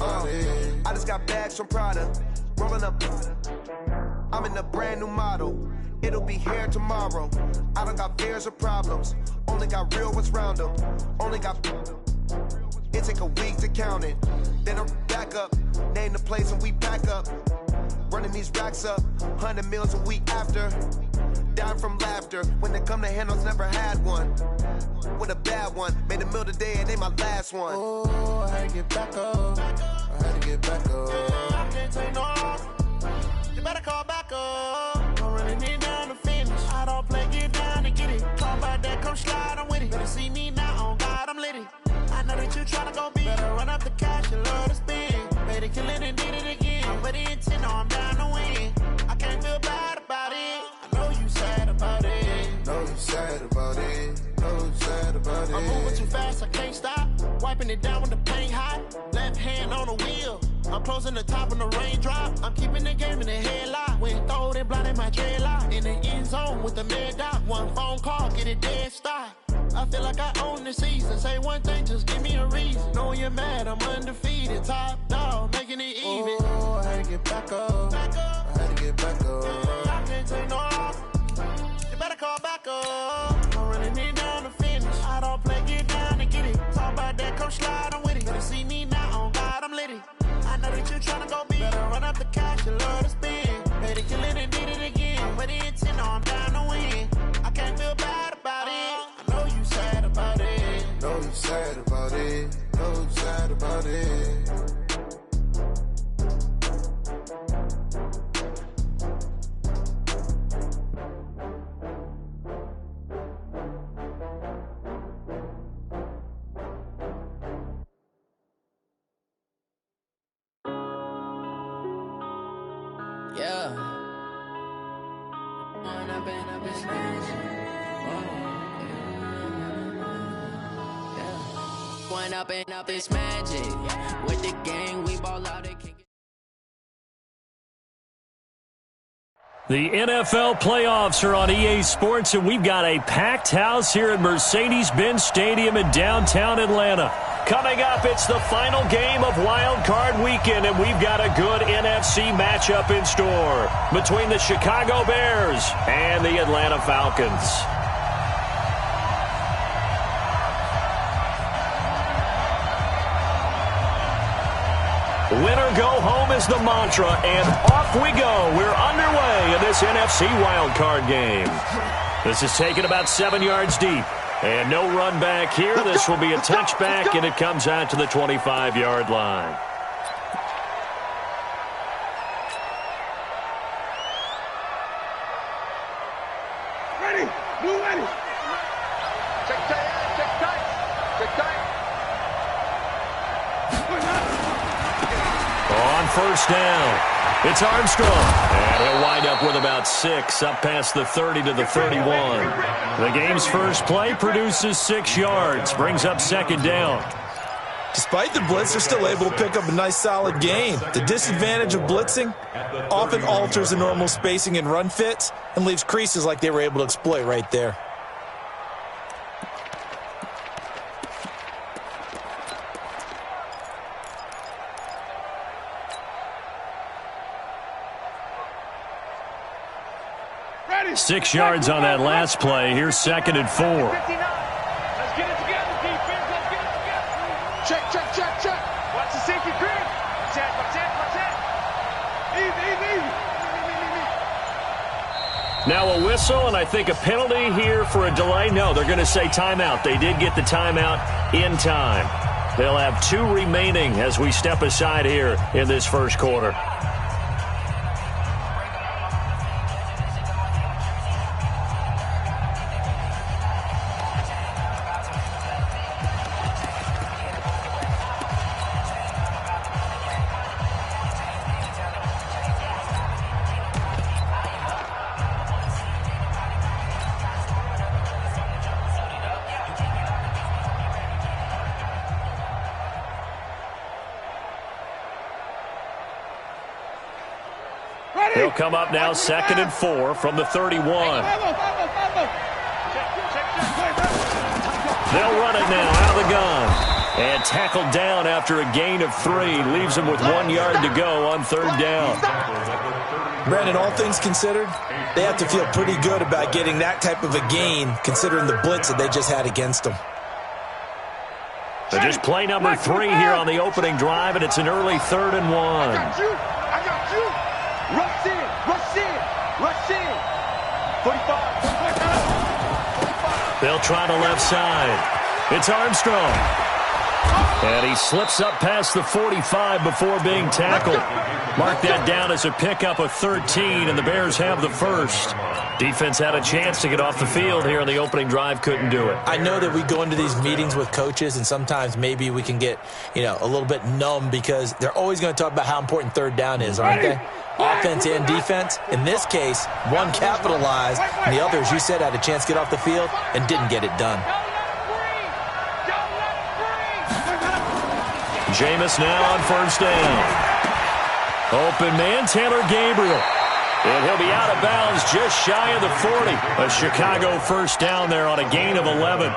I just got bags from Prada, rolling up. I'm in a brand new model. It'll be here tomorrow. I don't got fears or problems. Only got real ones round them. Only got. It take a week to count it. Then I'm back up. Name the place and we pack up. Running these racks up. 100 meals a week after. Down from laughter. When they come to handles, never had one. With a bad one. Made a meal today and ain't my last one. Oh, I had to get back up. I had to get back up. I can't take no off. You better call back up. I'm running it down to finish. I don't play, get down to get it. Talk about that, come slide, I'm with it. Better see me now, on God, I'm litty. I know that you tryna go be. Better run up the cash, you love to spend. Better kill it and did it again. I'm with the intent, no, I'm down to win. I can't feel bad about it. I know you sad about it. Know you sad about it. Know you sad about it. I'm moving too fast, I can't stop. Wiping it down when the paint hot. Left hand on the wheel. I'm closing the top when the raindrop. I'm keeping the game in the headlock. When throwed and blinded my dreadlock. In the end zone with the mad dot. One phone call, get it dead stop. I feel like I own the season. Say one thing, just give me a reason. Knowing you're mad, I'm undefeated. Top dog, making it even. Oh, I had to get back up. I had to get back up. I can't take no off. You better call back up. I'm running it down to finish. I don't play, get down to get it. Talk about that, come slide, I'm with it. Better see me now, on God, I'm litty. I know that you tryna go be. Better run up the cash, you love to spend. Better kill it and did it again. With the intent, no, I'm down to win. I can't feel bad about it. I know you sad about it. Know you sad about it. Know you sad about it. Yeah. One up and up, it's magic. With the gang, we ball out and kick it. The NFL playoffs are on EA Sports, and we've got a packed house here at Mercedes-Benz Stadium in downtown Atlanta. Coming up, it's the final game of Wild Card Weekend, and we've got a good NFC matchup in store between the Chicago Bears and the Atlanta Falcons. Winner go home is the mantra, and off we go. We're underway in this NFC wildcard game. This is taken about 7 yards deep, and no run back here. This will be a touchback, and it comes out to the 25-yard line. Ready, blue ready. Check tight, check tight, check tight. On first down, it's Armstrong. And he'll wind up with about 6, up past the 30 to the 31. The game's first play produces 6 yards, brings up second down. Despite the blitz, they're still able to pick up a nice solid gain. The disadvantage of blitzing often alters the normal spacing and run fits and leaves creases like they were able to exploit right there. Ready. 6 yards on that last play. Here's second and 4. Let's get it together, defense. Let's get it together. Check, check, check, check. Watch the safety grid. Check, watch it. Easy. Now a whistle, and I think a penalty here for a delay. No, they're going to say timeout. They did get the timeout in time. They'll have 2 remaining as we step aside here in this first quarter. They'll come up now, second and 4 from the 31. They'll run it now out of the gun. And tackled down after a gain of 3. Leaves him with 1 yard to go on 3rd down. Brandon, all things considered, they have to feel pretty good about getting that type of a gain considering the blitz that they just had against them. So just play number 3 here on the opening drive, and it's an early 3rd and 1. I got you. Rush in. 45. They'll try the left side. It's Armstrong. And he slips up past the 45 before being tackled. Mark that down as a pickup of 13, and the Bears have the first. Defense had a chance to get off the field here on the opening drive, couldn't do it. I know that we go into these meetings with coaches, and sometimes maybe we can get, a little bit numb because they're always going to talk about how important 3rd down is, aren't they? Offense and defense. In this case, one capitalized, and the other, as you said, had a chance to get off the field and didn't get it done. Jameis now on 1st down. Open man, Taylor Gabriel. And he'll be out of bounds just shy of the 40. A Chicago 1st down there on a gain of 11.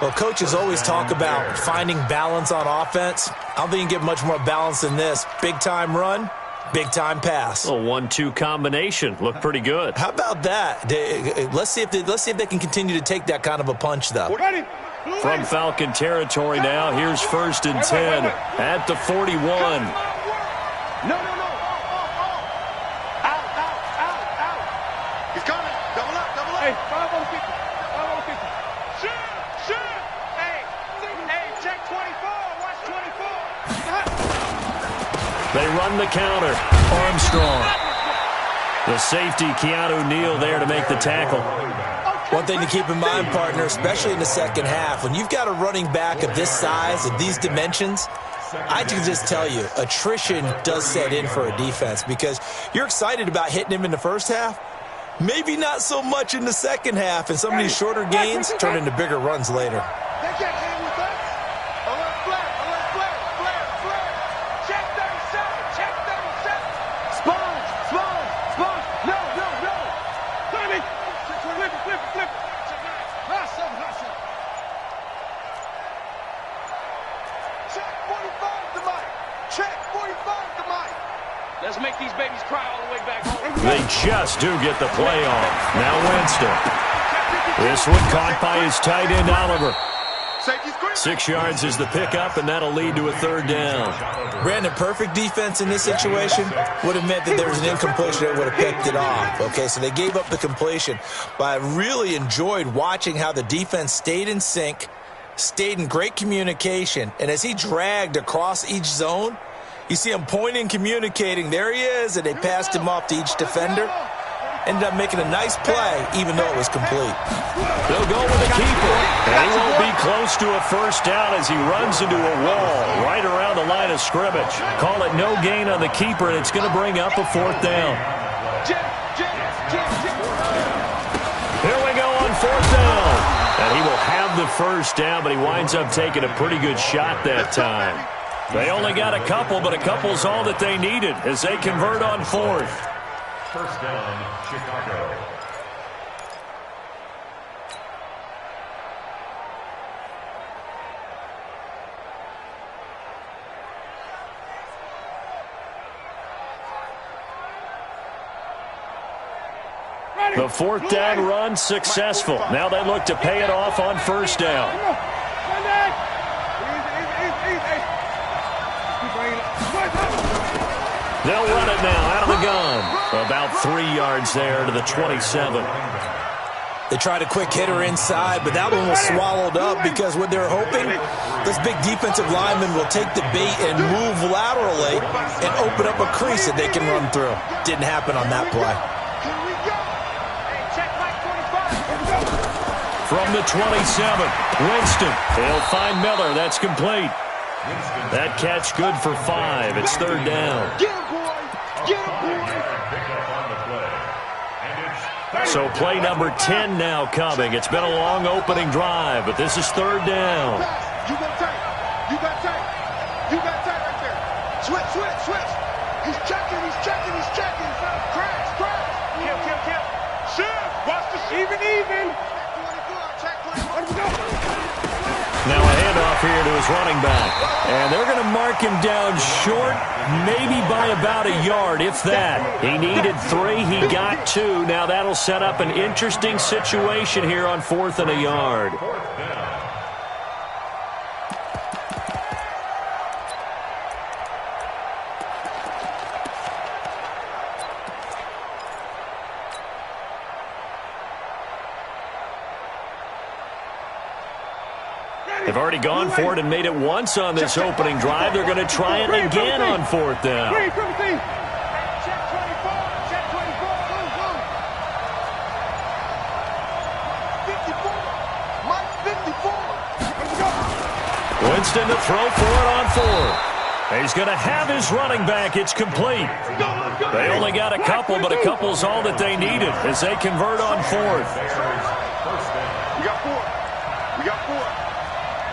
Well, coaches always talk about finding balance on offense. I don't think you can get much more balance than this. Big-time run, big-time pass. A 1-2 combination. Looked pretty good. How about that? Let's see if they can continue to take that kind of a punch, though. From Falcon territory now, here's 1st and 10 at the 41. No. Out. He's coming. Double up. Hey, 5 on 50. Shoot. Hey, check 24. Watch 24. They run the counter. Armstrong. The safety, Keanu Neal, there to make the tackle. One thing to keep in mind, partner, especially in the second half, when you've got a running back of this size, of these dimensions, I can just tell you, attrition does set in for a defense because you're excited about hitting him in the first half, maybe not so much in the second half, and some of these shorter gains turn into bigger runs later. They can't hang with us. Alert flare. Check 37. Sponge. No. Timing. Flip. Russell. Check 45 to Mike. Let's make these babies cry all the way back home. They just do get the play off. Now Winston. This one caught by his tight end, Oliver. 6 yards is the pickup, and that'll lead to a 3rd down. Brandon, perfect defense in this situation would have meant that there was an incompletion that would have picked it off. Okay, so they gave up the completion. But I really enjoyed watching how the defense stayed in sync, stayed in great communication, and as he dragged across each zone, you see him pointing, communicating. There he is, and they passed him off to each defender. Ended up making a nice play, even though it was complete. They'll go with the keeper, and he won't be close to a 1st down as he runs into a wall right around the line of scrimmage. Call it no gain on the keeper, and it's going to bring up a 4th down. Here we go on 4th down. And he will have the 1st down, but he winds up taking a pretty good shot that time. They only got a couple, but a couple's all that they needed as they convert on 4th. 1st down, Chicago. The 4th down run successful. Now they look to pay it off on 1st down. They'll run it now out of the gun. About 3 yards there to the 27. They tried a quick hitter inside, but that one was swallowed up because what they're hoping, this big defensive lineman will take the bait and move laterally and open up a crease that they can run through. Didn't happen on that play. From the 27, Winston. They'll find Miller. That's complete. That catch good for 5. It's 3rd down. So play number 10 now coming. It's been a long opening drive, but this is 3rd down. You got tight right there. Switch. He's checking. Crash. Kill. Shift. Watch the even. Now a handoff here to his running back. And they're going to mark him down short, maybe by about a yard, if that. He needed 3. He got 2. Now that'll set up an interesting situation here on 4th and a yard. They've already gone for it and made it once on this opening drive. They're going to try it again on 4th down. Check 24. Check 24. Go. 54. Mike 54. Winston to throw for it on 4th. He's going to have his running back. It's complete. They only got a couple, but a couple's all that they needed as they convert on 4th. We got 4. We got 4.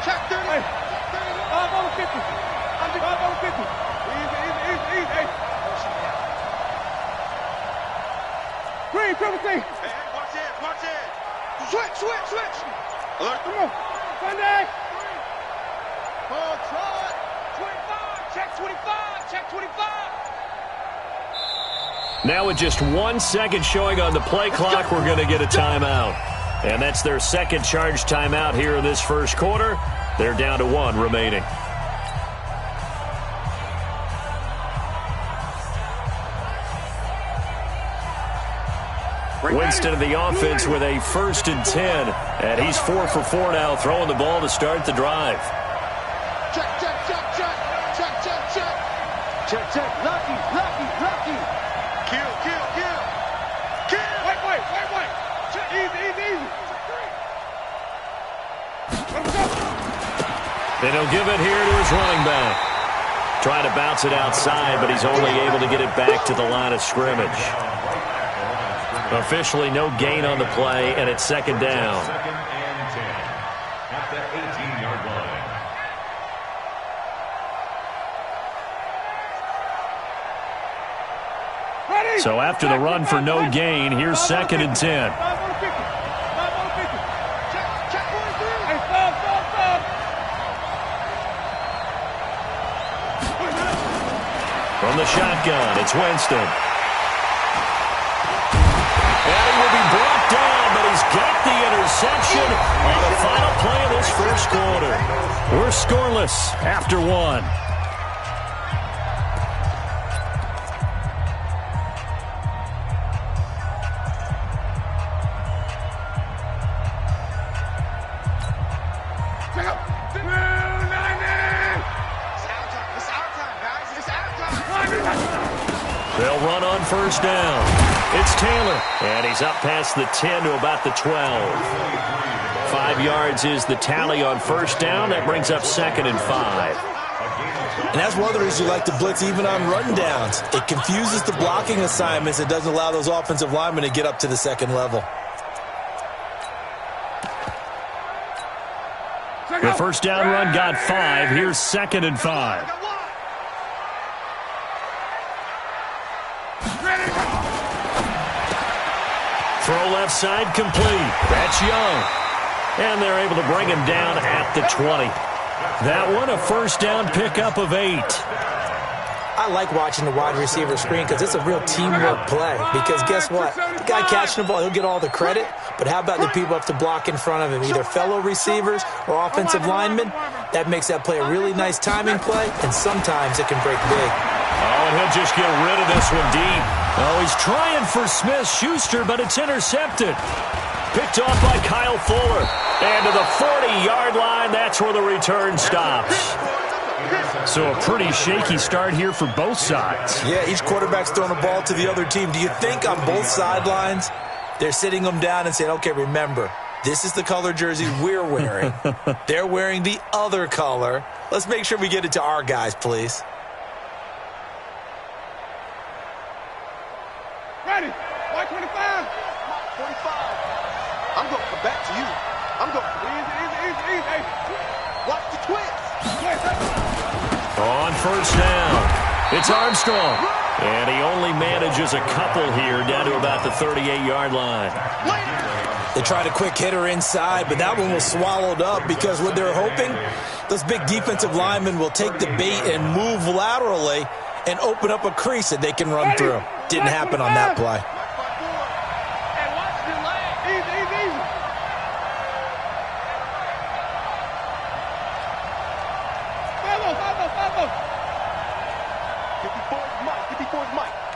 Check 30. 5 over 50. 5 over 50. Easy. Green, triple T. Hey, watch it. Switch. Alert. Come on. Sunday. Oh, try. 25. Check 25. Check 25. Now with just 1 second showing on the play clock, we're going to get a timeout. And that's their second charge timeout here in this first quarter. They're down to 1 remaining. Winston of the offense with a 1st and 10. And he's 4 for 4 now, throwing the ball to start the drive. Check. Lucky. Kill. Wait. Check. Easy. Then he'll give it here to his running back. Trying to bounce it outside, but he's only able to get it back to the line of scrimmage. Officially no gain on the play, and it's 2nd down. 2nd and 10 at the 18-yard line. So after the run for no gain, here's 2nd and 10. From the shotgun, it's Winston. And he will be brought down, but he's got the interception on the final play of this first quarter. We're scoreless after 1. They'll run on 1st down. It's Taylor, and he's up past the 10 to about the 12. 5 yards is the tally on 1st down. That brings up 2nd and 5. And that's one of the reasons you like to blitz even on rundowns. It confuses the blocking assignments. It doesn't allow those offensive linemen to get up to the 2nd level. The 1st down run got 5. Here's 2nd and 5. Throw left side complete. That's Young. And they're able to bring him down at the 20. That one a 1st down pickup of 8. I like watching the wide receiver screen because it's a real teamwork play. Because guess what? The guy catching the ball, he'll get all the credit. But how about the people up to block in front of him, either fellow receivers or offensive linemen? That makes that play a really nice timing play, and sometimes it can break big. Oh, and he'll just get rid of this one deep. Oh, he's trying for Smith-Schuster, but it's intercepted. Picked off by Kyle Fuller. And to the 40-yard line, that's where the return stops. So a pretty shaky start here for both sides. Yeah, each quarterback's throwing a ball to the other team. Do you think on both sidelines they're sitting them down and saying, okay, remember, this is the color jersey we're wearing. They're wearing the other color. Let's make sure we get it to our guys, please. Ready. White 25. 45. I'm going to come back to you. I'm going to easy. Watch the twist. On 1st down, it's Armstrong. And he only manages a couple here down to about the 38-yard line. They tried a quick hitter inside, but that one was swallowed up because what they're hoping, those big defensive linemen will take the bait and move laterally and open up a crease that they can run through. Didn't happen on that play.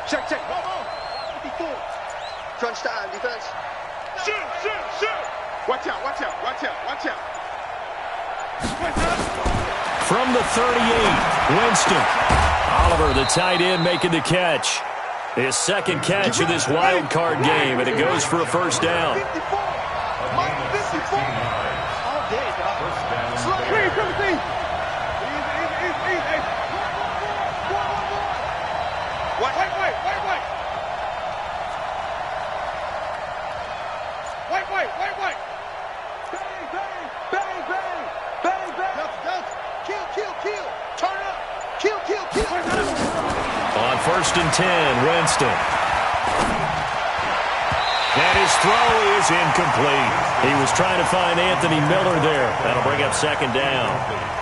Check. 54. Crunch time, defense. Shoot. Watch out. From the 38, Winston. Oliver, the tight end, making the catch. His second catch of this wild card game, and it goes for a first down. 54. Mike 54. All day, dog. Slow. Easy. Wait. Bang. Kill. Turn up. Kill. On 1st and 10, Winston. And his throw is incomplete. He was trying to find Anthony Miller there. That'll bring up second down.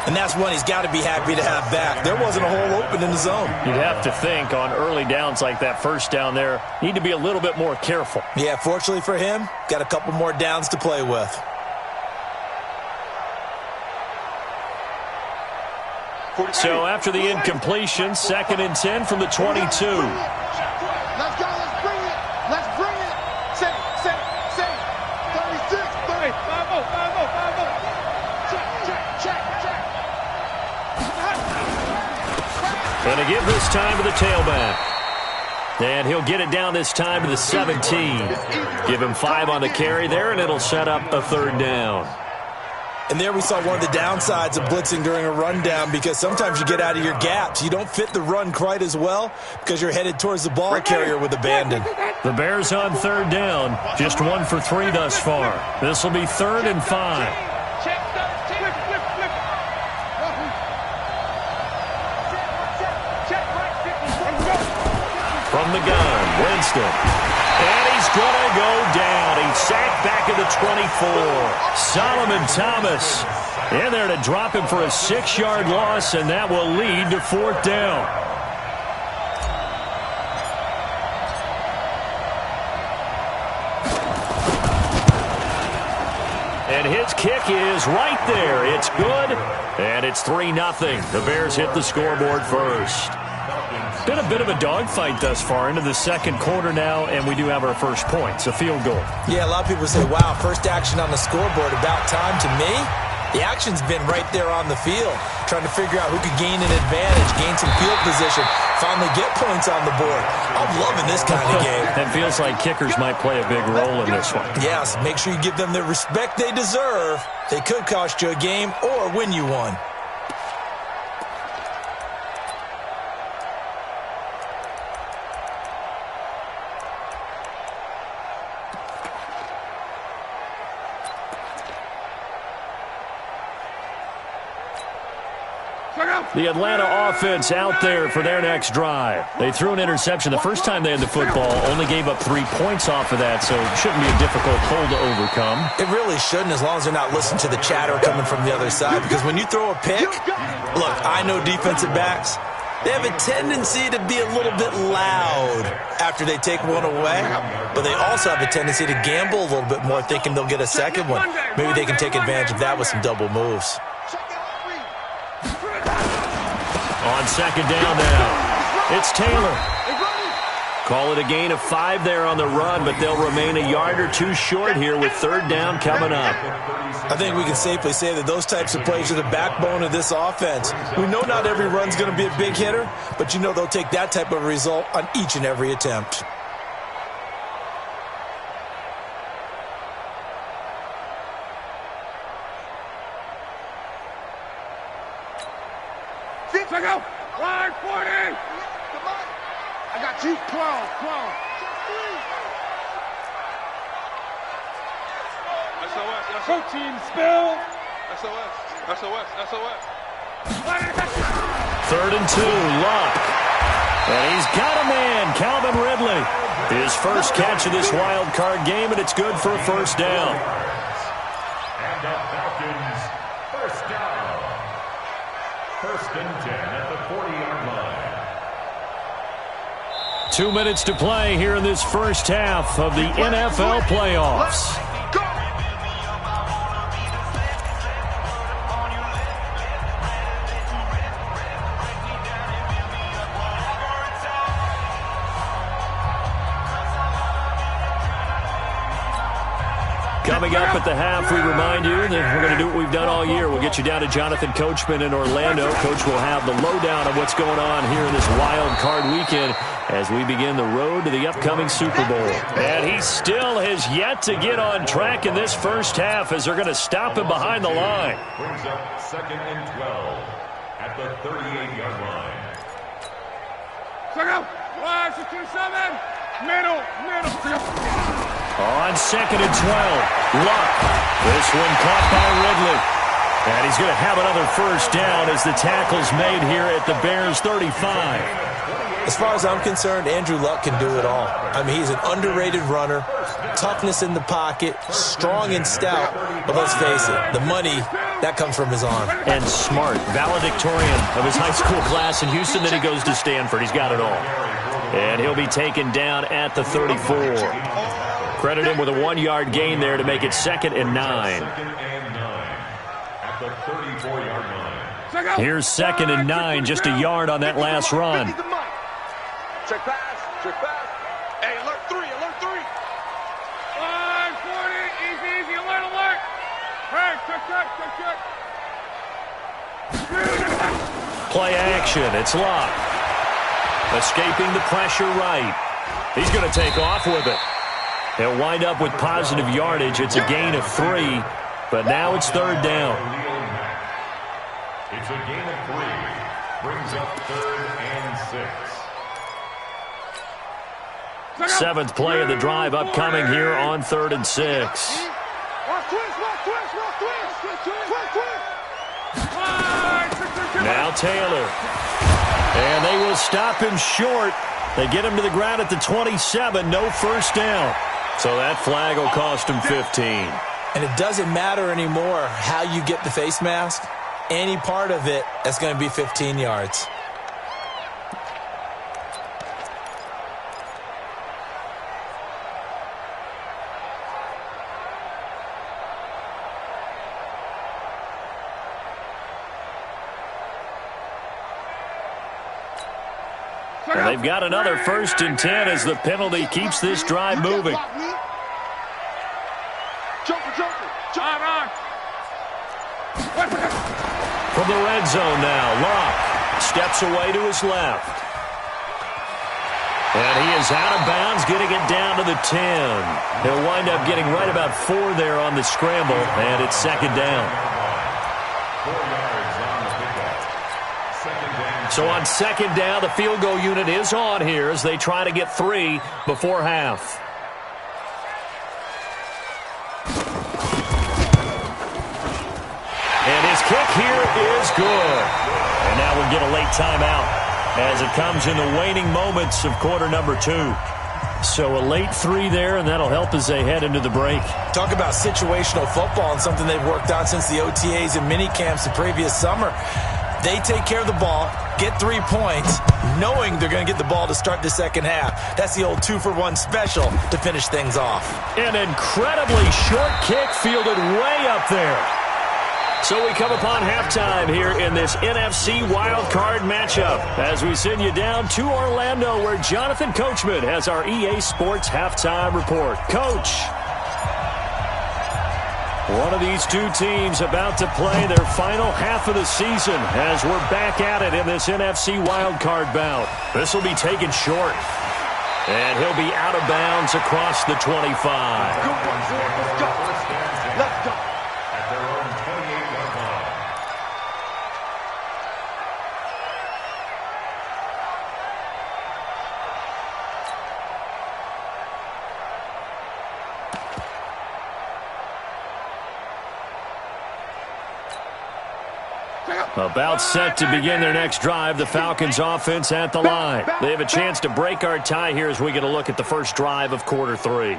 And that's one he's got to be happy to have back. There wasn't a hole open in the zone. You'd have to think on early downs like that first down there, need to be a little bit more careful. Yeah, fortunately for him, got a couple more downs to play with. So after the incompletion, 2nd and 10 from the 22. Let's go. Let's bring it. Say. 36. 30. 5-0. Check. And to give this time to the tailback. And he'll get it down this time to the 17. Give him 5 on the carry there, and it'll set up a third down. And there we saw one of the downsides of blitzing during a rundown, because sometimes you get out of your gaps. You don't fit the run quite as well because you're headed towards the ball carrier with abandon. The Bears on third down. Just 1 for 3 thus far. This will be 3rd and 5. From the gun, Winston. And he's going to go down. He's sacked back at the 24. Solomon Thomas in there to drop him for a 6-yard loss, and that will lead to 4th down. And his kick is right there. It's good, and it's 3-0. The Bears hit the scoreboard first. Been a bit of a dogfight thus far into the second quarter now, and we do have our first points, a field goal. Yeah, a lot of people say, wow, first action on the scoreboard, about time. To me, the action's been right there on the field, trying to figure out who could gain an advantage, gain some field position, finally get points on the board. I'm loving this kind of game. It feels like kickers might play a big role in this one. Yes, make sure you give them the respect they deserve. They could cost you a game or win you one. The Atlanta offense out there for their next drive. They threw an interception the first time they had the football, only gave up 3 points off of that, so it shouldn't be a difficult hole to overcome. It really shouldn't, as long as they're not listening to the chatter coming from the other side, because when you throw a pick, look, I know defensive backs, they have a tendency to be a little bit loud after they take one away, but they also have a tendency to gamble a little bit more, thinking they'll get a second one. Maybe they can take advantage of that with some double moves. On second down now, it's Taylor. Call it a gain of 5 there on the run, but they'll remain a yard or 2 short here with third down coming up. I think we can safely say that those types of plays are the backbone of this offense. We know not every run's going to be a big hitter, but you know they'll take that type of result on each and every attempt. Check out. Line 40. I got you. Clone. SOS. Protein spill. SOS. 3rd and 2, Luck. And he's got a man, Calvin Ridley. His first catch of this wild card game, and it's good for a first down. And the Falcons, first down. First and 10 at the 40-yard line. 2 minutes to play here in this first half of the NFL playoffs. Coming up at the half, we remind you that we're going to do what we've done all year. We'll get you down to Jonathan Coachman in Orlando. Coach will have the lowdown of what's going on here in this wild card weekend as we begin the road to the upcoming Super Bowl. And he still has yet to get on track in this first half as they're going to stop him behind the line. Brings up 2nd and 12 at the 38-yard line. Check out. 1, 2, 7. Middle. On 2nd and 12, Luck. This one caught by Ridley. And he's going to have another first down as the tackle's made here at the Bears' 35. As far as I'm concerned, Andrew Luck can do it all. I mean, he's an underrated runner, toughness in the pocket, strong and stout. But let's face it, the money, that comes from his arm. And smart, valedictorian of his high school class in Houston. Then he goes to Stanford. He's got it all. And he'll be taken down at the 34. Credit him with a 1-yard gain there to make it 2nd and 9. At the 34-yard line. Here's 2nd and 9, just a yard on that last run. Check pass. Hey, alert 3. 540, easy, alert. Hey, check. Play action, it's Luck. Escaping the pressure right. He's going to take off with it. He'll wind up with positive yardage. It's a gain of 3, but now it's 3rd down. It's a gain of 3. Brings up 3rd and 6. 7th play of the drive upcoming here on 3rd and 6. Now Taylor. And they will stop him short. They get him to the ground at the 27. No first down. So that flag will cost him 15. And it doesn't matter anymore how you get the face mask. Any part of it, that's going to be 15 yards. And they've got another 1st and 10 as the penalty keeps this drive moving. From the red zone now, Luck steps away to his left. And he is out of bounds, getting it down to the 10. He'll wind up getting right about 4 there on the scramble, and it's 2nd down. 4 yards on the pickup. 2nd down. So on 2nd down, the field goal unit is on here as they try to get 3 before half. And his kick here is good. And now we'll get a late timeout as it comes in the waning moments of quarter number 2. So a late 3 there, and that'll help as they head into the break. Talk about situational football and something they've worked on since the OTAs and mini camps the previous summer. They take care of the ball, get 3 points, knowing they're going to get the ball to start the second half. That's the old 2-for-1 special to finish things off. An incredibly short kick fielded way up there. So we come upon halftime here in this NFC wildcard matchup as we send you down to Orlando where Jonathan Coachman has our EA Sports halftime report. Coach, one of these two teams about to play their final half of the season as we're back at it in this NFC wildcard bout. This will be taken short. And he'll be out of bounds across the 25. Good one, boy. Let's go. Let's go. At their own 28-yard line. Check out. About set to begin their next drive, the Falcons offense at the line. They have a chance to break our tie here as we get a look at the first drive of quarter 3.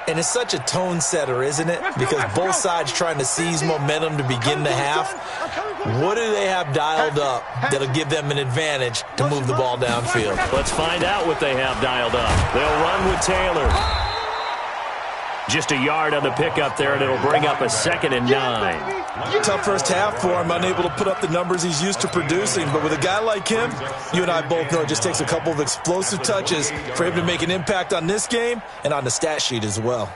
And it's such a tone setter, isn't it? Because both sides trying to seize momentum to begin the half. What do they have dialed up that'll give them an advantage to move the ball downfield? Let's find out what they have dialed up. They'll run with Taylor. Just a yard on the pickup there, and it'll bring up a 2nd and 9. Tough first half for him, unable to put up the numbers he's used to producing. But with a guy like him, you and I both know it just takes a couple of explosive touches for him to make an impact on this game and on the stat sheet as well.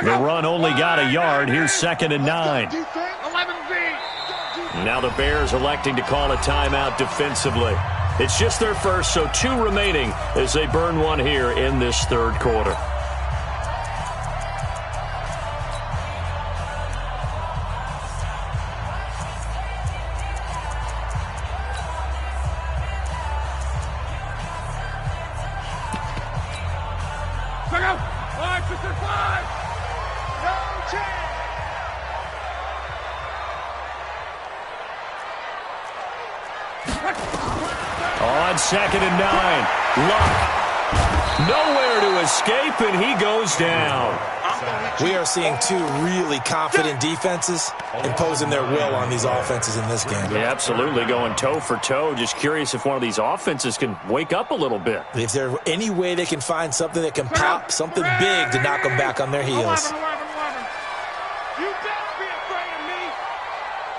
The run only got a yard. Here's 2nd and 9. Now the Bears electing to call a timeout defensively. It's just their first, so 2 remaining as they burn one here in this third quarter. On 2nd and 9, Luck. Nowhere to escape, and he goes down. We are seeing 2 really confident defenses imposing their will on these offenses in this game. Yeah, absolutely, going toe for toe. Just curious if one of these offenses can wake up a little bit. If there's any way they can find something that can pop, something big to knock them back on their heels. You better be afraid of me.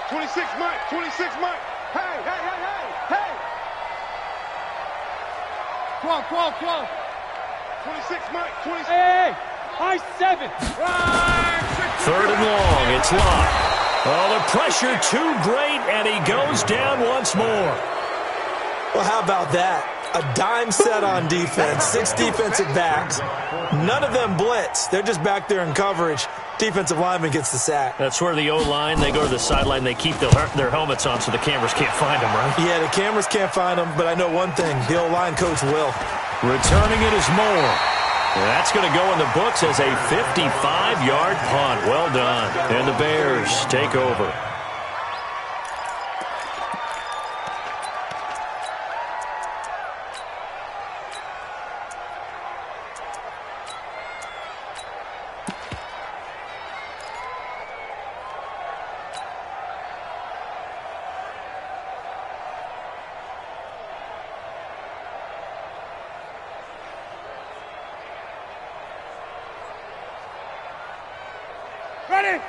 26 Mike, 26 Mike. Hey, hey, hey, hey, hey. 12, 12, 12. 26 Mike, 26. Hey, high 7. 3rd and long, it's Luck. Oh, the pressure too great, and he goes down once more. Well, how about that? A dime set on defense, 6 defensive backs. None of them blitz. They're just back there in coverage. Defensive lineman gets the sack. That's where the O-line, they go to the sideline, they keep their helmets on so the cameras can't find them, right? Yeah, the cameras can't find them, but I know one thing. The O-line coach will. Returning it is Moore. That's going to go in the books as a 55-yard punt. Well done. And the Bears take over.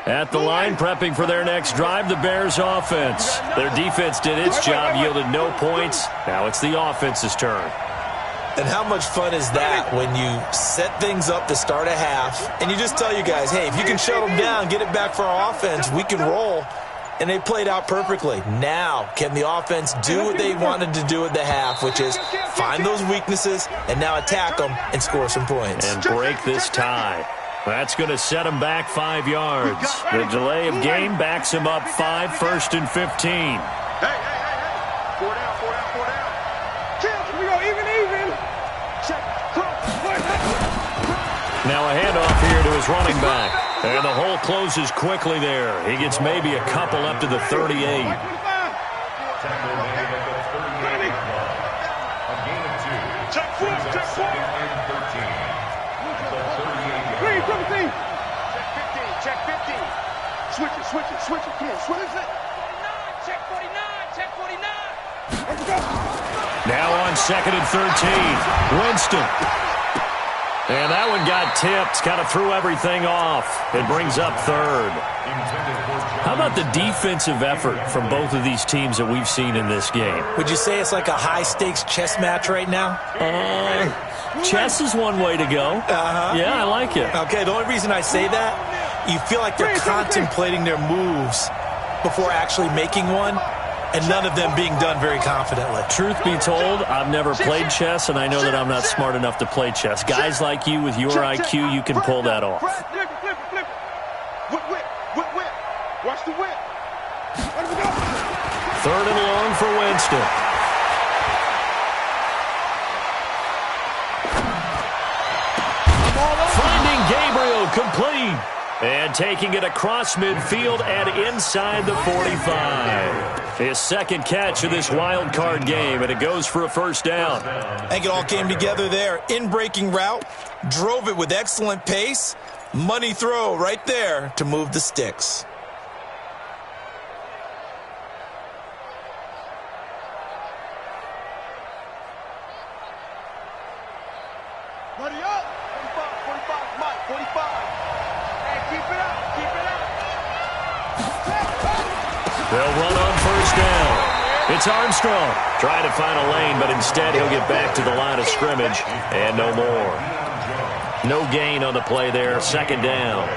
At the line, prepping for their next drive, the Bears offense. Their defense did its job, yielded no points. Now it's the offense's turn. And how much fun is that when you set things up to start a half, and you just tell you guys, hey, if you can shut them down, get it back for our offense, we can roll. And they played out perfectly. Now, can the offense do what they wanted to do at the half, which is find those weaknesses and now attack them and score some points. And break this tie. That's going to set him back 5 yards. The delay of game backs him up 5, 1st and 15. Hey, hey, hey, hey. 4 down, 4 down, 4 down. Kids, we go even. Check. Now a handoff here to his running back. And the hole closes quickly there. He gets maybe a couple up to the 38. Tackle made at the 38. A gain of 2. Check foot, check foot. 2nd and 13. Green, 17. Check 15. Switch it. Come on, switch it. 49, check 49, check 49. Let's go. Now on 2nd and 13. Winston. And that one got tipped. Kind of threw everything off. It brings up 3rd. How about the defensive effort from both of these teams that we've seen in this game? Would you say it's like a high-stakes chess match right now? Chess is one way to go. Yeah, I like it. Okay, the only reason I say that, you feel like they're contemplating their moves before actually making one, and none of them being done very confidently. Truth be told, I've never played chess, and I know that I'm not smart enough to play chess. Guys like you with your IQ, you can pull that off. Flip. Whip. Watch the whip. Winston. Finding Gabriel, complete. And taking it across midfield and inside the 45. His second catch of this wild card game, and it goes for a first down. I think it all came together there. In-breaking route, drove it with excellent pace. Money throw right there to move the sticks. Buddy up! 45, Mike, 45. Hey, keep it up, keep it up. They'll run on first down. It's Armstrong trying to find a lane, but instead he'll get back to the line of scrimmage and no more. No gain on the play there. Second down.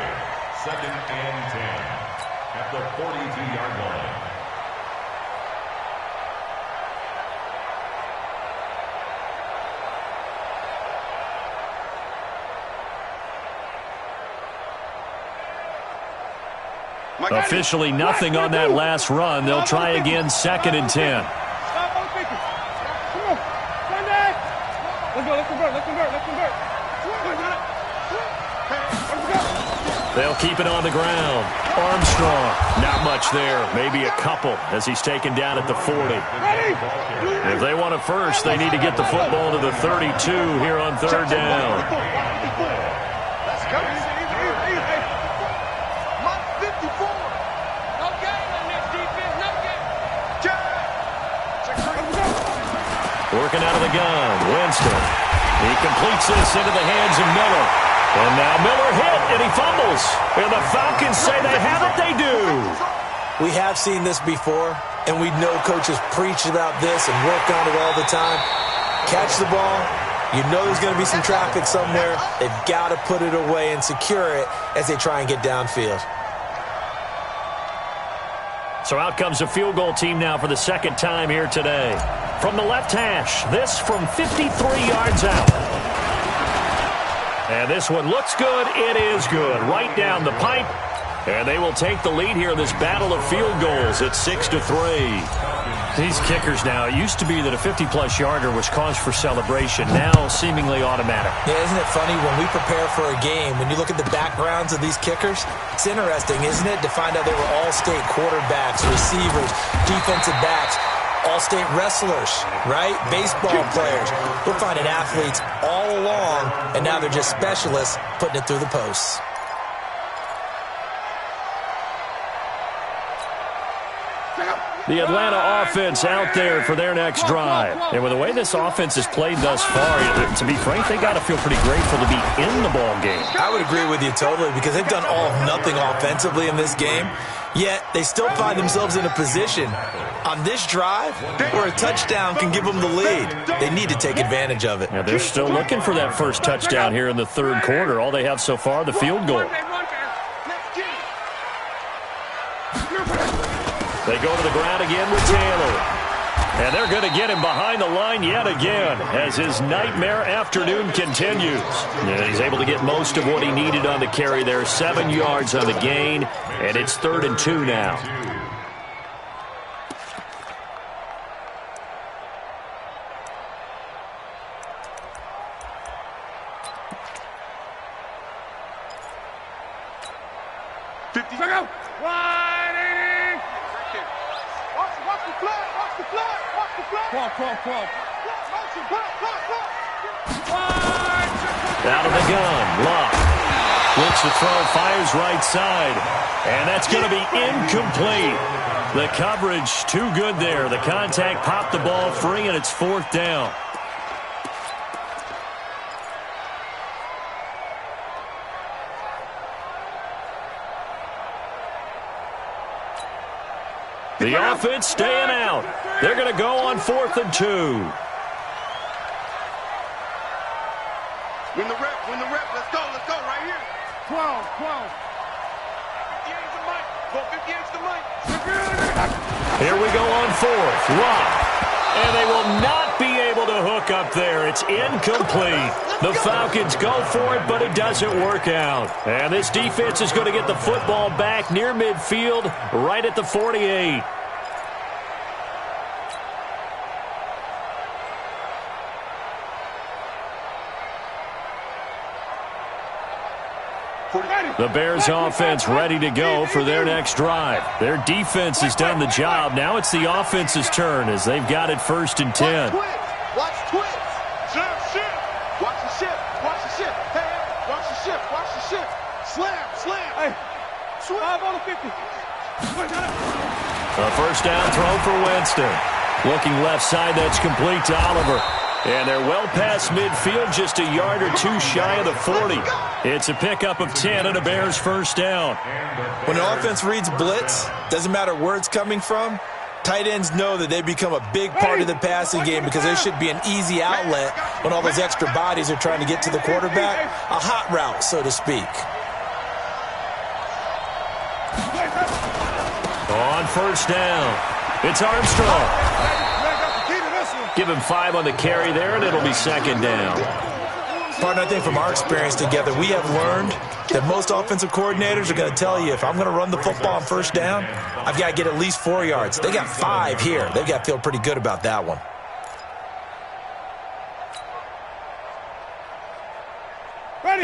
Second and 10 at the 42-yard line. Officially nothing on that last run. They'll try again, second and 10. They'll keep it on the ground. Armstrong, not much there. Maybe a couple as he's taken down at the 40. If they want a first, they need to get the football to the 32 here on third down. Let's go. Working out of the gun, Winston. He completes this into the hands of Miller. And now Miller hit, and he fumbles. And the Falcons say they have it, they do. We have seen this before, and we know coaches preach about this and work on it all the time. Catch the ball. You know there's going to be some traffic somewhere. They've got to put it away and secure it as they try and get downfield. So out comes a field goal team now for the second time here today. From the left hash, this from 53 yards out. And this one looks good. It is good. Right down the pipe. And they will take the lead here in this battle of field goals at 6-3. These kickers now, it used to be that a 50-plus yarder was cause for celebration. Now seemingly automatic. Yeah, isn't it funny when we prepare for a game, when you look at the backgrounds of these kickers, it's interesting, isn't it, to find out they were all-state quarterbacks, receivers, defensive backs, all-state wrestlers, right? Baseball players. We're finding athletes all along, and now they're just specialists putting it through the posts. The Atlanta offense out there for their next drive. And with the way this offense has played thus far, to be frank, they got to feel pretty grateful to be in the ball game. I would agree with you totally because they've done all of nothing offensively in this game, yet they still find themselves in a position on this drive where a touchdown can give them the lead. They need to take advantage of it. Now they're still looking for that first touchdown here in the third quarter. All they have so far, the field goal. They go to the ground again with Taylor. And they're going to get him behind the line yet again as his nightmare afternoon continues. And he's able to get most of what he needed on the carry there. 7 yards on the gain, and it's 3rd and 2 now. Out of the gun, Locke looks to throw, fires right side, and that's going to be incomplete. The coverage too good there. The contact popped the ball free, and it's 4th down. The offense staying out. They're going to go on 4th and 2. Win the rep, let's go right here. 12. 58's the mic, go 58's the mic. Here we go on 4th, Locke. And they will not be able to hook up there. It's incomplete. The Falcons go for it, but it doesn't work out. And this defense is going to get the football back near midfield, right at the 48. The Bears offense ready to go for their next drive. Their defense has done the job. Now it's the offense's turn as they've got it 1st and 10. Watch twins. Shift. Watch the shift. Watch the shift. Hey, watch the shift. Watch the shift. Slam. Hey, 5 on the 50. A first down throw for Winston. Looking left side, that's complete to Oliver. And they're well past midfield, just a yard or two shy of the 40. It's a pickup of 10 and a Bears first down. When an offense reads blitz, doesn't matter where it's coming from, tight ends know that they become a big part of the passing game because there should be an easy outlet when all those extra bodies are trying to get to the quarterback. A hot route, so to speak. On first down, it's Armstrong. Give him 5 on the carry there, and it'll be 2nd down. Partner, I think from our experience together, we have learned that most offensive coordinators are going to tell you, if I'm going to run the football on first down, I've got to get at least 4 yards. They got 5 here. They've got to feel pretty good about that one.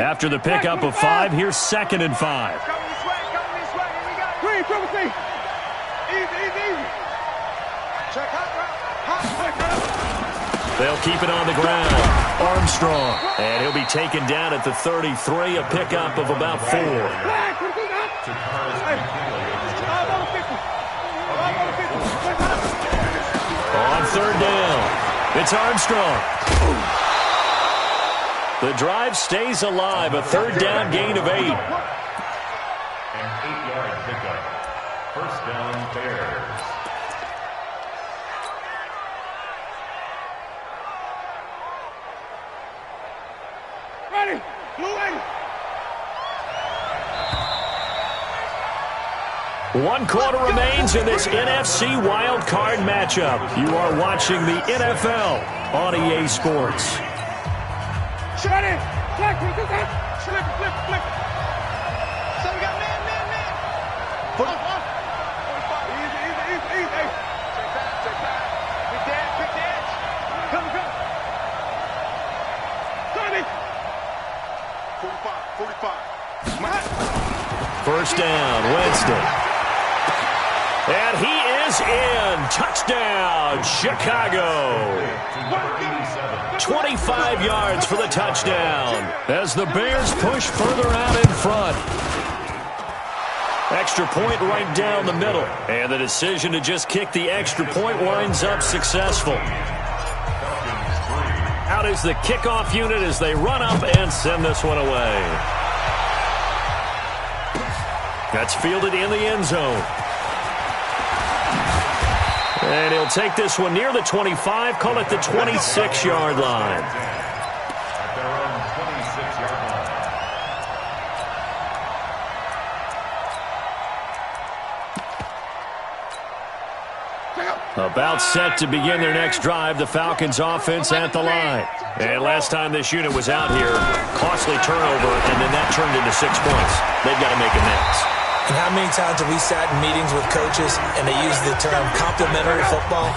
After the pickup of 5, here's 2nd and 5. Coming this way. Here we go. Green, triple C. Easy. Check hot route. They'll keep it on the ground. Armstrong. And he'll be taken down at the 33, a pickup of about 4. On 3rd down, it's Armstrong. The drive stays alive, a 3rd down gain of 8. An 8-yard pickup. First down, Bears. Ready. Blue 1 quarter remains in this NFC Wild Card matchup. You are watching the NFL on EA Sports. Ready. Flip. So we got man. Easy. Check back. Quick dance. Come. 30. 45. First down, Winston. And he is in. Touchdown, Chicago. 25 yards for the touchdown as the Bears push further out in front. Extra point right down the middle. And the decision to just kick the extra point winds up successful. Out is the kickoff unit as they run up and send this one away. That's fielded in the end zone. And he'll take this one near the 25, call it the 26-yard line. At their own 26-yard line. About set to begin their next drive, the Falcons offense at the line. And last time this unit was out here, costly turnover, and then that turned into 6 points. They've got to make amends. And how many times have we sat in meetings with coaches and they use the term complementary football?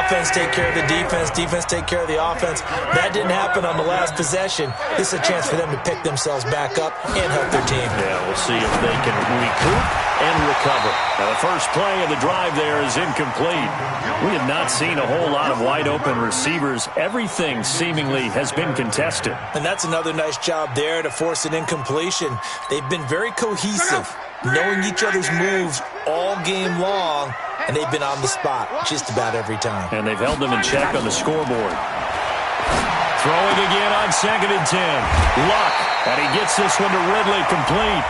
Offense take care of the defense take care of the offense. That didn't happen on the last possession. This is a chance for them to pick themselves back up and help their team. Yeah, we'll see if they can recoup and recover. Now, the first play of the drive there is incomplete. We have not seen a whole lot of wide-open receivers. Everything seemingly has been contested. And that's another nice job there to force an incompletion. They've been very cohesive, knowing each other's moves all game long, and they've been on the spot just about every time. And they've held them in check on the scoreboard. Throwing again on 2nd and 10. Luck, and he gets this one to Ridley complete.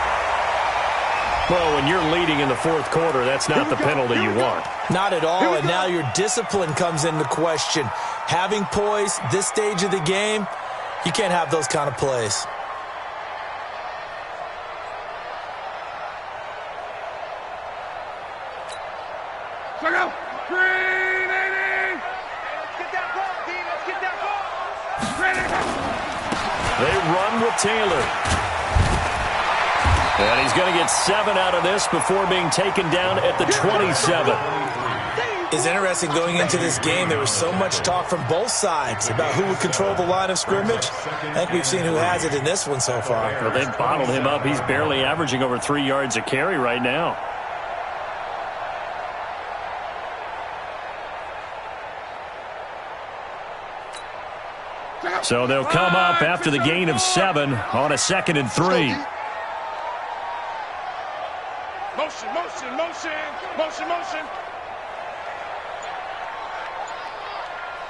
Well, when you're leading in the 4th quarter, that's not the penalty you want. Not at all, and now your discipline comes into question. Having poise this stage of the game, you can't have those kind of plays. Check out. 380. Let's get that ball, D. Let's get that ball. They run with Taylor. And he's going to get 7 out of this before being taken down at the 27. is interesting going into this game. There was so much talk from both sides about who would control the line of scrimmage. I think we've seen who has it in this one so far. Well, they've bottled him up. He's barely averaging over 3 yards a carry right now. So they'll come up after the gain of 7 on a 2nd and 3. Motion, motion, motion, motion, motion.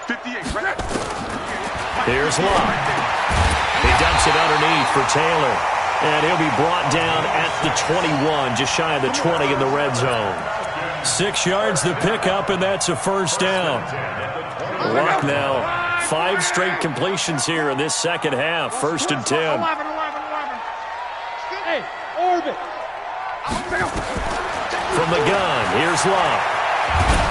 58, right? Here's Locke. He dumps it underneath for Taylor. And he'll be brought down at the 21, just shy of the 20 in the red zone. 6 yards the pickup, and that's a first down. Locke now 5 straight completions here in this second half. 1st and 10. 11. Hey, orbit. From the gun, here's Locke.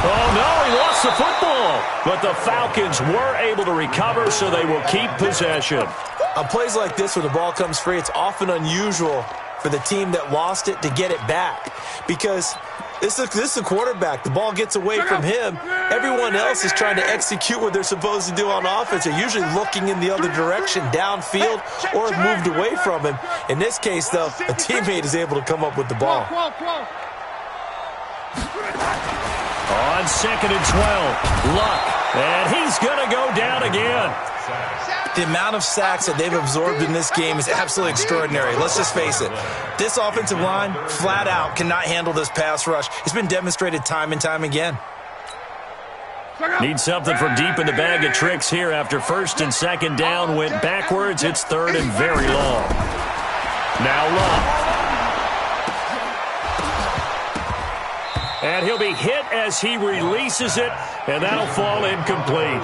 Oh, no, he lost the football. But the Falcons were able to recover, so they will keep possession. On plays like this where the ball comes free, it's often unusual for the team that lost it to get it back. Because this is the quarterback. The ball gets away from him. Everyone else is trying to execute what they're supposed to do on offense. They're usually looking in the other direction, downfield, or have moved away from him. In this case, though, a teammate is able to come up with the ball. On 2nd and 12, Luck, and he's going to go down again. The amount of sacks that they've absorbed in this game is absolutely extraordinary. Let's just face it. This offensive line, flat out, cannot handle this pass rush. It's been demonstrated time and time again. Need something from deep in the bag of tricks here after 1st and 2nd down. Went backwards. It's 3rd and very long. Now Luck. And he'll be hit as he releases it, and that'll fall incomplete.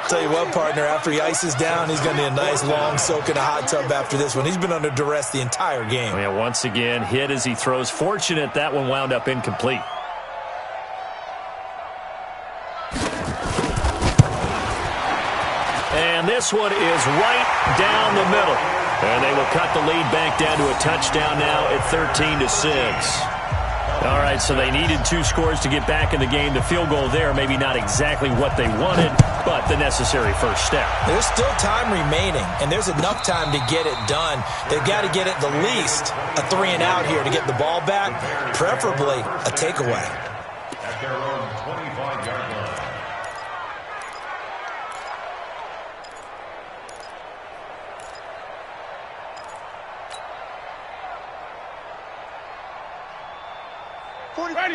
Tell you what, partner, after he ices down, he's going to need a nice long soak in a hot tub after this one. He's been under duress the entire game. Yeah, once again, hit as he throws. Fortunate that one wound up incomplete. And this one is right down the middle. And they will cut the lead back down to a touchdown now at 13-6. All right, so they needed 2 scores to get back in the game. The field goal there, maybe not exactly what they wanted, but the necessary first step. There's still time remaining, and there's enough time to get it done. They've got to get at the least a 3-and-out here to get the ball back, preferably a takeaway. At their own 25-yard line.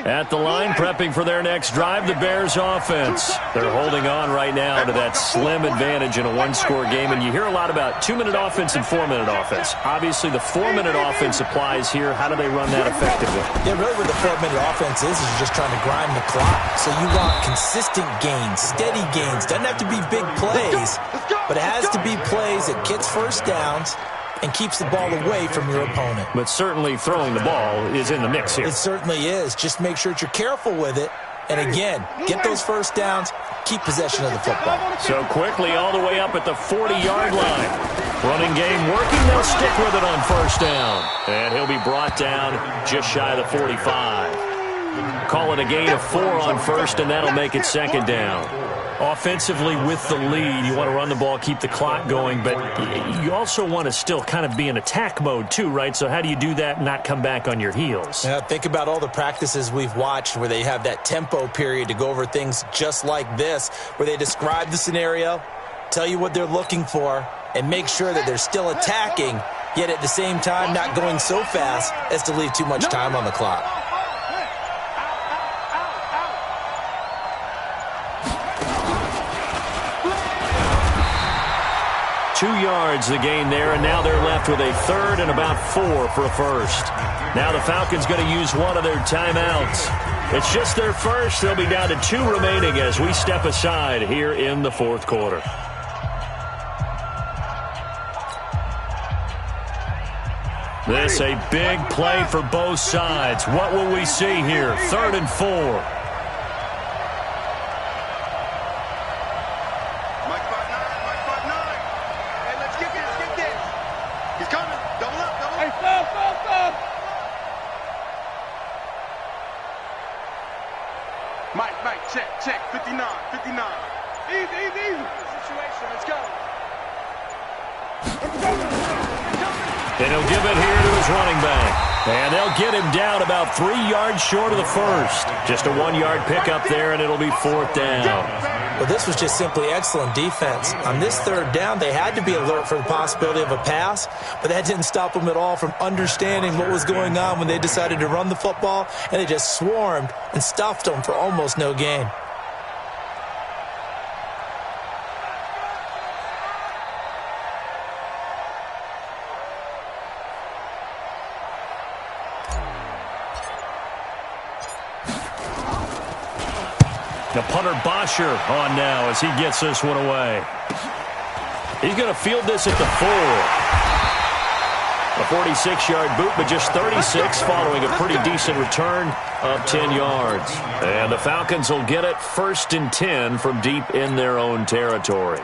At the line, prepping for their next drive, the Bears offense. They're holding on right now to that slim advantage in a 1-score game, and you hear a lot about 2-minute offense and 4-minute offense. Obviously, the 4-minute offense applies here. How do they run that effectively? Yeah, really what the 4-minute offense is just trying to grind the clock. So you want consistent gains, steady gains. Doesn't have to be big plays, but it has to be plays that gets first downs and keeps the ball away from your opponent. But certainly throwing the ball is in the mix here. It certainly is. Just make sure that you're careful with it. And again, get those first downs, keep possession of the football. So quickly all the way up at the 40-yard line. Running game working. They'll stick with it on 1st down. And he'll be brought down just shy of the 45. Call it a gain of 4 on 1st, and that'll make it 2nd down. Offensively with the lead, you want to run the ball, keep the clock going, but you also want to still kind of be in attack mode too, right? So how do you do that and not come back on your heels? Yeah, think about all the practices we've watched where they have that tempo period to go over things just like this, where they describe the scenario, tell you what they're looking for, and make sure that they're still attacking, yet at the same time not going so fast as to leave too much time on the clock. Two yards the gain there, and now they're left with a 3rd and about 4 for a first. Now the Falcons going to use one of their timeouts. It's just their first. They'll be down to 2 remaining as we step aside here in the 4th quarter. This a big play for both sides. What will we see here? 3rd and 4. Mike, check. 59, 59. Easy. Situation, let's go. And he'll give it here to his running back. And they'll get him down about 3 yards short of the first. Just a 1-yard pickup there, and it'll be 4th down. Well, this was just simply excellent defense. On this 3rd down, they had to be alert for the possibility of a pass, but that didn't stop them at all from understanding what was going on when they decided to run the football, and they just swarmed and stuffed them for almost no gain. The punter Bosher on now as he gets this one away. He's going to field this at the 4. A 46-yard boot, but just 36 following a pretty decent return of 10 yards. And the Falcons will get it 1st and 10 from deep in their own territory.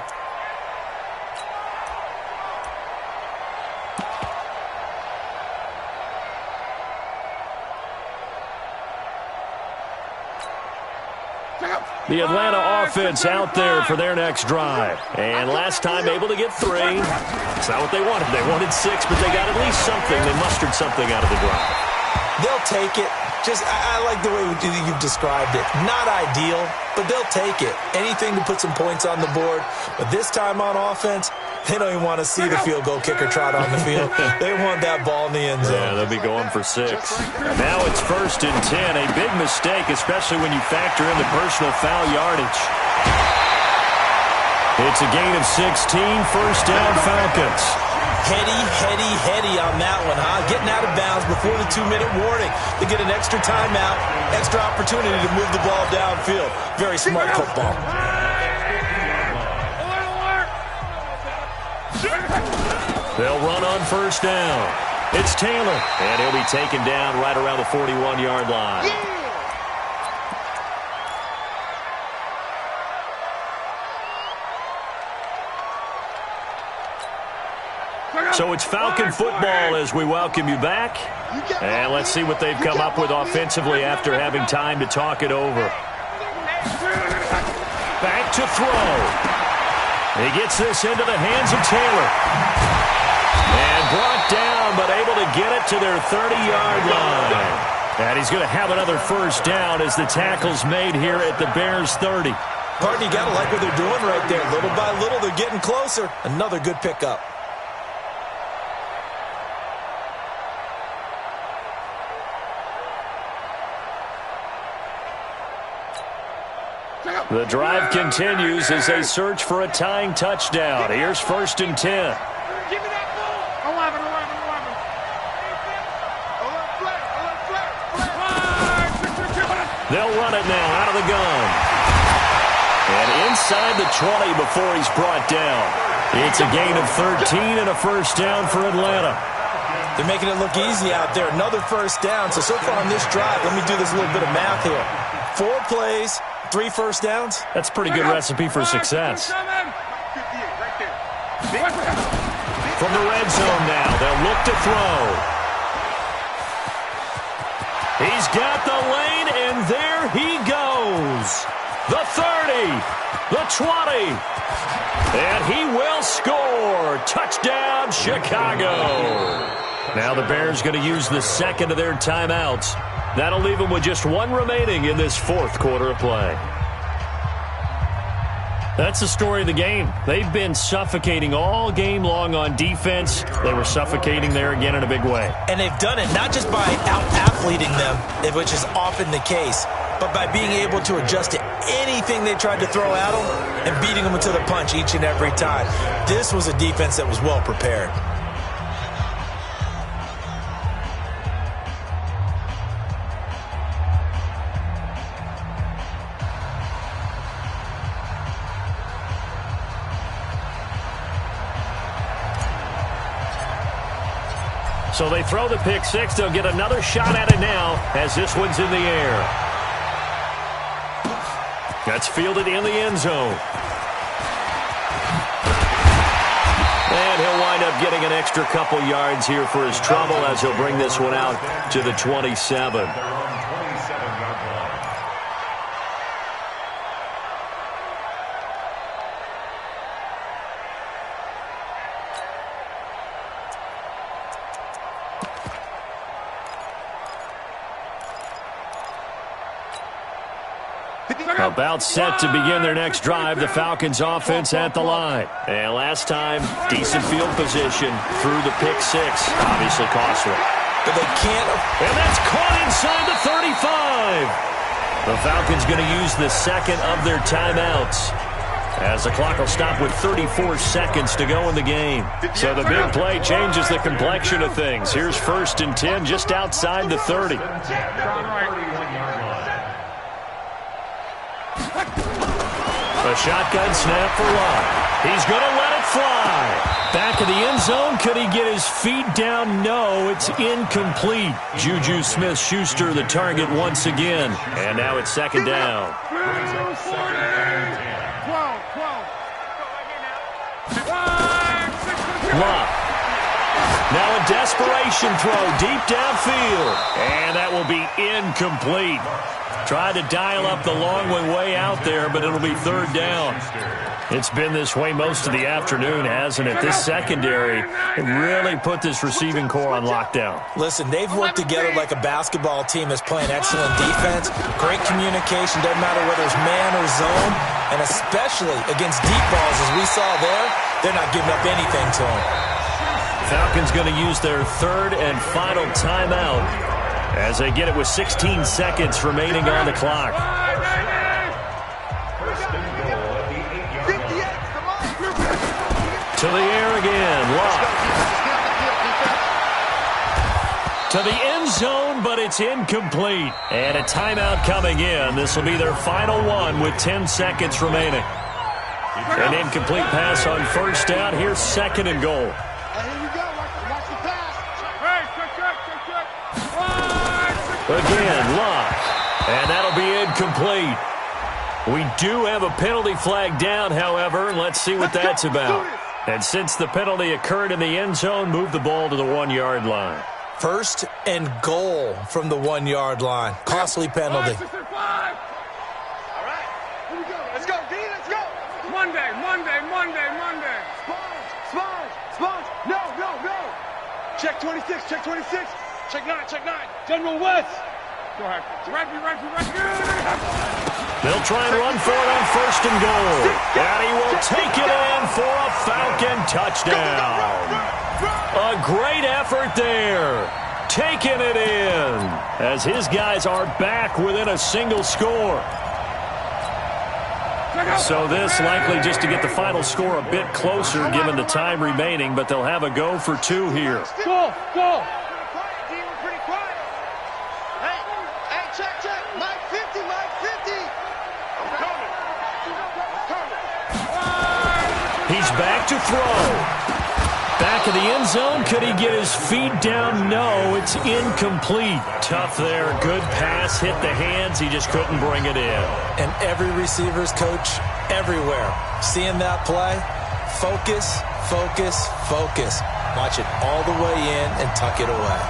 The Atlanta offense out there for their next drive. And last time able to get 3. It's not what they wanted. They wanted 6, but they got at least something. They mustered something out of the drive. They'll take it. I like the way you've described it. Not ideal, but they'll take it. Anything to put some points on the board. But this time on offense, they don't even want to see the field goal kicker trot on the field. They want that ball in the end zone. Yeah, they'll be going for 6. Now it's 1st and 10. A big mistake, especially when you factor in the personal foul yardage. It's a gain of 16, 1st down Falcons. Heady on that one, huh? Getting out of bounds before the 2-minute warning. They get an extra timeout, extra opportunity to move the ball downfield. Very smart football. They'll run on 1st down. It's Taylor, and he'll be taken down right around the 41-yard line. So it's Falcon football as we welcome you back. And let's see what they've come up with offensively after having time to talk it over. Back to throw. He gets this into the hands of Taylor. And brought down, but able to get it to their 30-yard line. And he's going to have another 1st down as the tackle's made here at the Bears' 30. Pardon, you got to like what they're doing right there. Little by little, they're getting closer. Another good pickup. The drive continues as they search for a tying touchdown. Here's 1st and 10. Give me that ball. 11. They'll run it now out of the gun. And inside the 20 before he's brought down. It's a gain of 13 and a 1st down for Atlanta. They're making it look easy out there. Another 1st down. So far on this drive, let me do this little bit of math here. 4 plays, 3 1st downs. That's a pretty good recipe for success. From the red zone now, they'll look to throw. He's got the lane, and there he goes. The 30, the 20, and he will score. Touchdown, Chicago. Now the Bears going to use the 2nd of their timeouts. That'll leave them with just 1 remaining in this 4th quarter of play. That's the story of the game. They've been suffocating all game long on defense. They were suffocating there again in a big way. And they've done it not just by out-athleting them, which is often the case, but by being able to adjust to anything they tried to throw at them and beating them to the punch each and every time. This was a defense that was well prepared. So they throw the pick 6. They'll get another shot at it now as this one's in the air. That's fielded in the end zone. And he'll wind up getting an extra couple yards here for his trouble as he'll bring this one out to the 27. About set to begin their next drive, the Falcons offense at the line. And last time, decent field position through the pick six. Obviously costly. But they can't. And that's caught inside the 35. The Falcons going to use the second of their timeouts, as the clock will stop with 34 seconds to go in the game. So the big play changes the complexion of things. Here's 1st and 10 just outside the 30. A shotgun snap for Locke. He's going to let it fly. Back of the end zone. Could he get his feet down? No, it's incomplete. Juju Smith-Schuster the target once again. And now it's 2nd down. Locke. Now a desperation throw deep downfield. And that will be incomplete. Tried to dial up the long way out there, but it'll be 3rd down. It's been this way most of the afternoon, hasn't it? This secondary really put this receiving core on lockdown. Listen, they've worked together like a basketball team that's playing excellent defense. Great communication, doesn't matter whether it's man or zone. And especially against deep balls, as we saw there, they're not giving up anything to them. Falcons going to use their 3rd and final timeout as they get it with 16 seconds remaining on the clock. To the air again, Locke. To the end zone, but it's incomplete. And a timeout coming in. This will be their final one with 10 seconds remaining. An incomplete pass on 1st down. Here's 2nd and goal. Again, Locke. And that'll be incomplete. We do have a penalty flag down, however, and let's see what that's about. And since the penalty occurred in the end zone, move the ball to the 1-yard line. 1st and goal from the 1-yard line. Costly penalty. All right, here we go. Let's go, D, let's go. Monday. Sponge. No. Check 26. Check 9. General West. Go ahead. Right. They'll try and run for it on 1st and goal. And he will take it in for a Falcon touchdown. A great effort there. Taking it in as his guys are back within a single score. So this likely just to get the final score a bit closer given the time remaining, but they'll have a go for 2 here. Go. He's back to throw. Back of the end zone. Could he get his feet down? No, it's incomplete. Tough there. Good pass. Hit the hands. He just couldn't bring it in. And every receiver's coach everywhere. Seeing that play, focus. Watch it all the way in and tuck it away.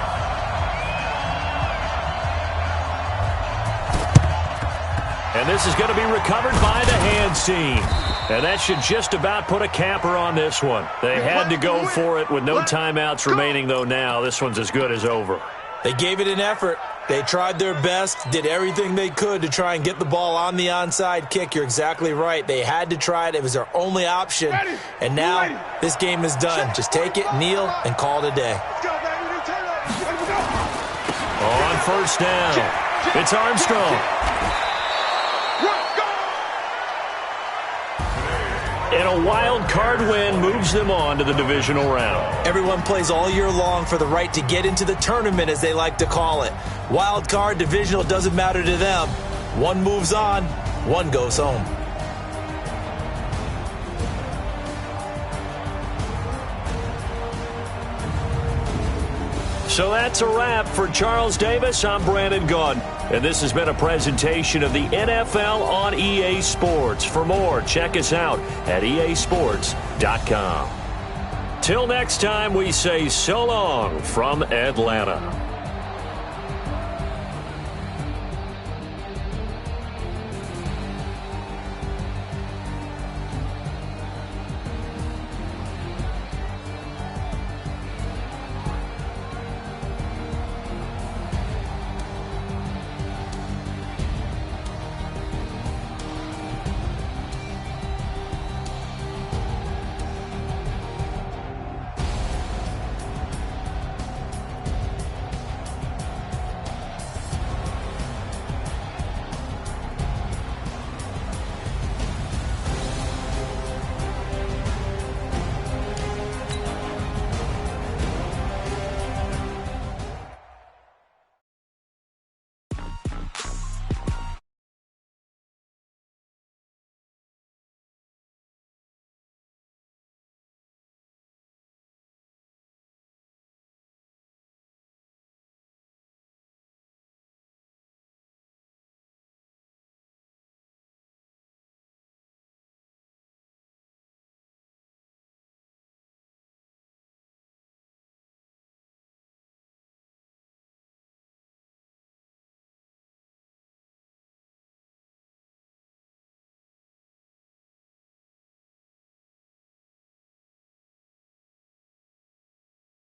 And this is going to be recovered by the hands team. And that should just about put a capper on this one. They had to go for it with no timeouts remaining, though now. This one's as good as over. They gave it an effort. They tried their best, did everything they could to try and get the ball on the onside kick. You're exactly right. They had to try it. It was their only option. And now this game is done. Just take it, kneel, and call it a day. On 1st down, it's Armstrong. And a wild card win moves them on to the divisional round. Everyone plays all year long for the right to get into the tournament, as they like to call it. Wild card, divisional, doesn't matter to them. One moves on, one goes home. So that's a wrap for Charles Davis. I'm Brandon Gaudin. And this has been a presentation of the NFL on EA Sports. For more, check us out at easports.com. Till next time, we say so long from Atlanta.